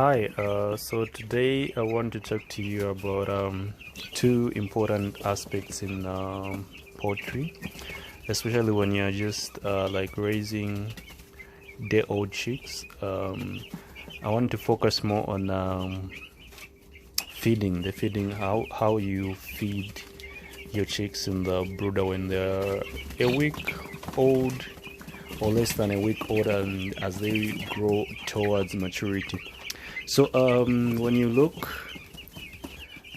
Hi, so today I want to talk to you about two important aspects in poultry, especially when you're just like raising day-old chicks. I want to focus more on the feeding, how you feed your chicks in the brooder when they're a week old or less than a week old, and as they grow towards maturity. So when you look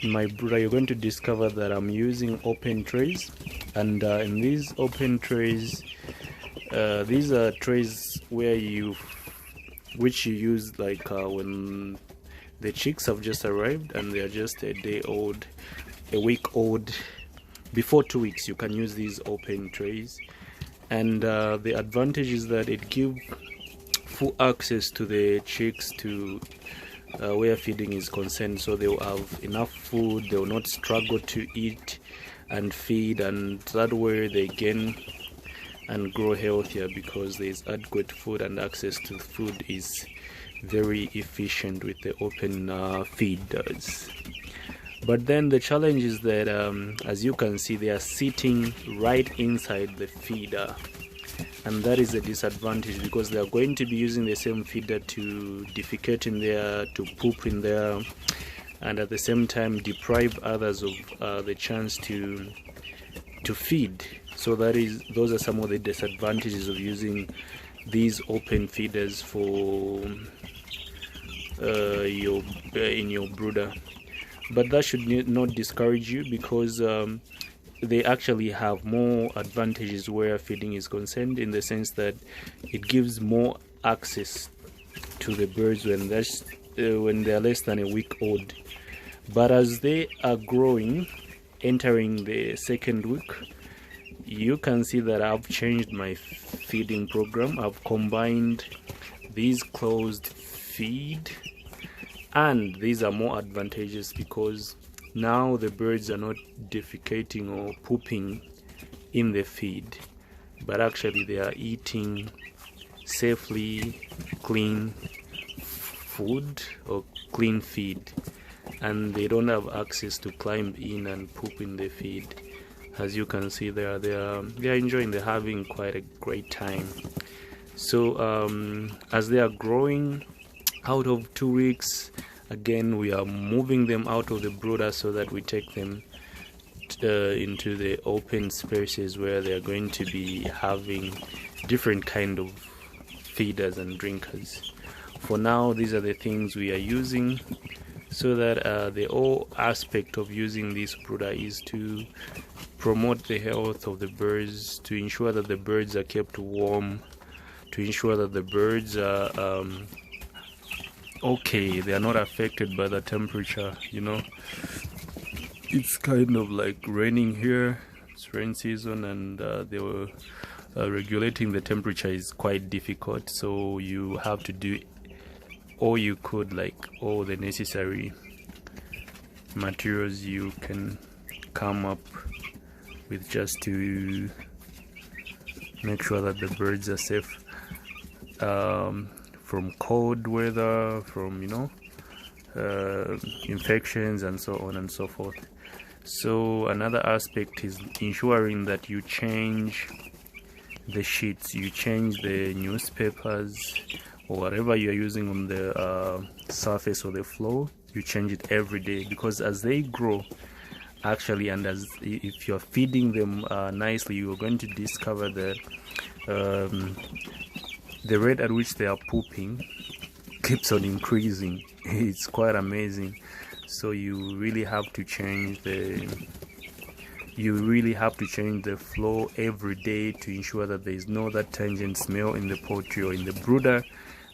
in my brooder, you're going to discover that I'm using open trays, and in these open trays, these are trays which you use like when the chicks have just arrived and they're just a week old. Before 2 weeks, you can use these open trays, and the advantage is that it gives full access to the chicks to where feeding is concerned, so they will have enough food, they will not struggle to eat and feed, and that way they gain and grow healthier because there is adequate food, and access to food is very efficient with the open feeders. But then the challenge is that as you can see, they are sitting right inside the feeder, and that is a disadvantage because they are going to be using the same feeder to defecate in there, to poop in there, and at the same time deprive others of the chance to feed. So those are some of the disadvantages of using these open feeders for in your brooder. But that should not discourage you, because they actually have more advantages where feeding is concerned, in the sense that it gives more access to the birds when they're less than a week old. But as they are growing, entering the second week, you can see that I've changed my feeding program. I've combined these closed feed, and these are more advantageous because now the birds are not defecating or pooping in the feed, but actually they are eating safely clean food or clean feed, and they don't have access to climb in and poop in the feed. As you can see, they are enjoying, they're having quite a great time. So as they are growing, out of 2 weeks, again we are moving them out of the brooder so that we take them into the open spaces where they are going to be having different kind of feeders and drinkers. For now, these are the things we are using, so that the whole aspect of using this brooder is to promote the health of the birds, to ensure that the birds are kept warm, to ensure that the birds are okay, they are not affected by the temperature. It's kind of like raining here, it's rain season, and they were regulating the temperature is quite difficult, so you have to do all you could, like all the necessary materials you can come up with, just to make sure that the birds are safe from cold weather, from infections and so on and so forth. So another aspect is ensuring that you change the sheets, you change the newspapers or whatever you're using on the surface or the floor. You change it every day, because as they grow, actually, and if you're feeding them nicely, you're going to discover that the rate at which they are pooping keeps on increasing. It's quite amazing. So you really have to change the flow every day to ensure that there is no that tangent smell in the poultry or in the brooder.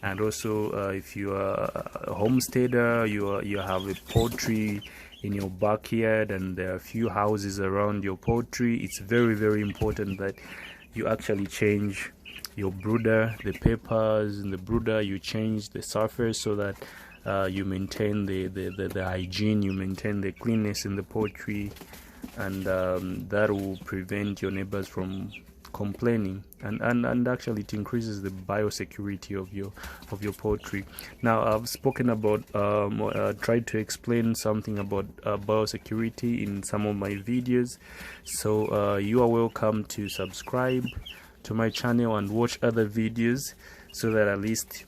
And also if you are a homesteader, you have a poultry in your backyard and there are a few houses around your poultry, it's very, very important that you actually change your brooder, the papers in the brooder, you change the surface so that you maintain the hygiene, you maintain the cleanness in the poultry, and that will prevent your neighbors from complaining, and actually it increases the biosecurity of your poultry. Now I've spoken about tried to explain something about biosecurity in some of my videos, so you are welcome to subscribe to my channel and watch other videos, so that at least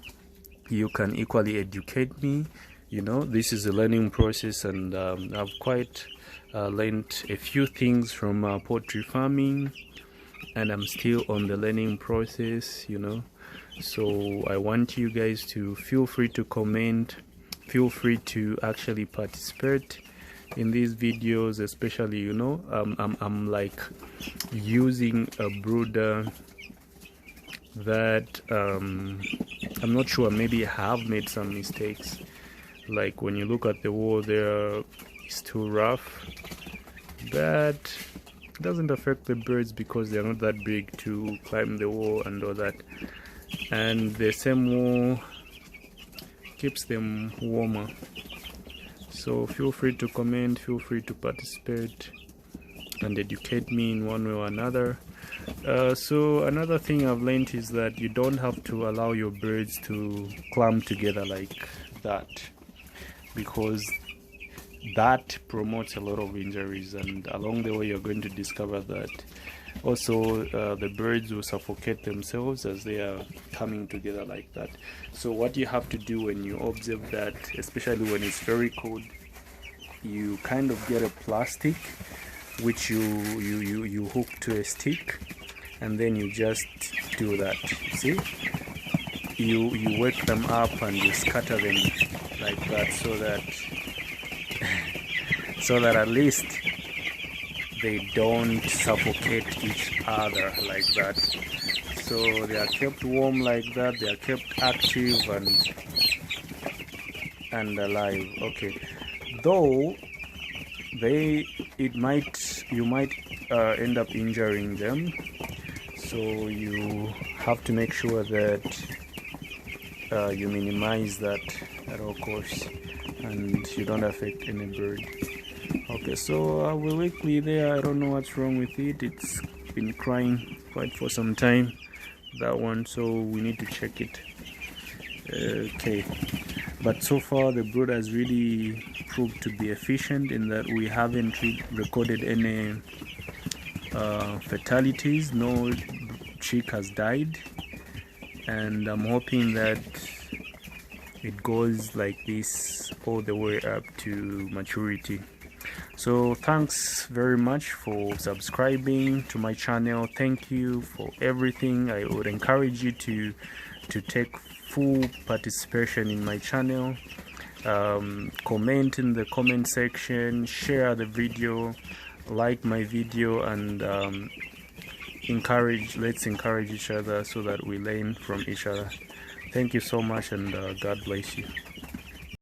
you can equally educate me. You know, this is a learning process, and I've quite learned a few things from poultry farming, and I'm still on the learning process, you know. So I want you guys to feel free to comment, feel free to actually participate in these videos, especially, you know, I'm like using a brooder that I'm not sure, maybe I have made some mistakes. Like when you look at the wall there, it's too rough, but it doesn't affect the birds because they're not that big to climb the wall and all that, and the same wall keeps them warmer. So feel free to comment, feel free to participate and educate me in one way or another. So another thing I've learned is that you don't have to allow your birds to climb together like that, because that promotes a lot of injuries, and along the way you're going to discover that also the birds will suffocate themselves as they are coming together like that. So what you have to do when you observe that, especially when it's very cold, you kind of get a plastic which you hook to a stick, and then you just do that. See, you wake them up and you scatter them like that, so that at least they don't suffocate each other like that. So they are kept warm like that, they are kept active and alive. Okay, though you might end up injuring them, so you have to make sure that you minimize that at all costs, and you don't affect any bird. Okay, so we're weekly there. I don't know what's wrong with it. It's been crying quite for some time, that one, so we need to check it. Okay, but so far the brood has really proved to be efficient in that we haven't recorded any fatalities. No chick has died, and I'm hoping that it goes like this all the way up to maturity. So thanks very much for subscribing to my channel. Thank you for everything. I would encourage you to take full participation in my channel. Comment in the comment section, share the video, like my video, and let's encourage each other so that we learn from each other. Thank you so much, and God bless you.